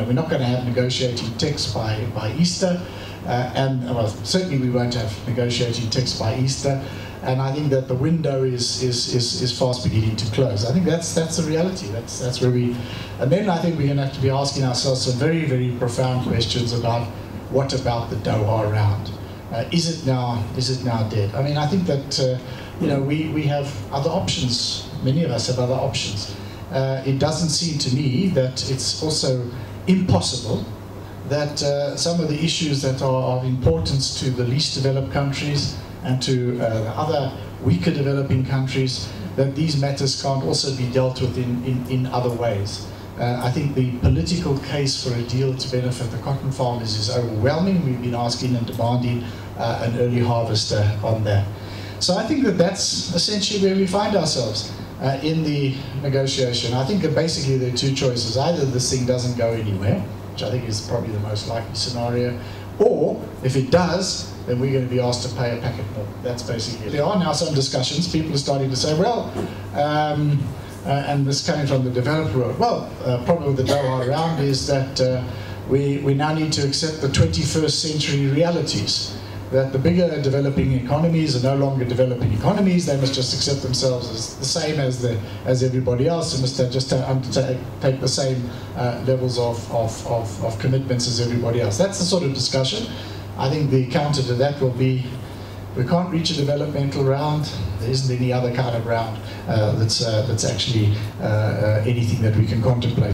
we're not going to have negotiating text by Easter, and well, certainly we won't have negotiating text by Easter. And I think that the window is fast beginning to close. I think that's the reality. That's where we. And then I think we're going to have to be asking ourselves some very, very profound questions about what about the Doha round? Is it now dead? I mean, I think that we have other options. Many of us have other options. It doesn't seem to me that it's also impossible that some of the issues that are of importance to the least developed countries and to other weaker developing countries, that these matters can't also be dealt with in other ways. I think the political case for a deal to benefit the cotton farmers is overwhelming. We've been asking and demanding an early harvest on that. So I think that that's essentially where we find ourselves in the negotiation. I think that basically there are two choices. Either this thing doesn't go anywhere, which I think is probably the most likely scenario, or if it does, then we're going to be asked to pay a packet more. That's basically it. There are now some discussions. People are starting to say, well, and this coming from the developed world, well, problem with the Doha round is that we now need to accept the 21st century realities. That the bigger developing economies are no longer developing economies. They must just accept themselves as the same as everybody else. They must just take the same levels of commitments as everybody else. That's the sort of discussion. I think the counter to that will be, we can't reach a developmental round. There isn't any other kind of round that's actually anything that we can contemplate.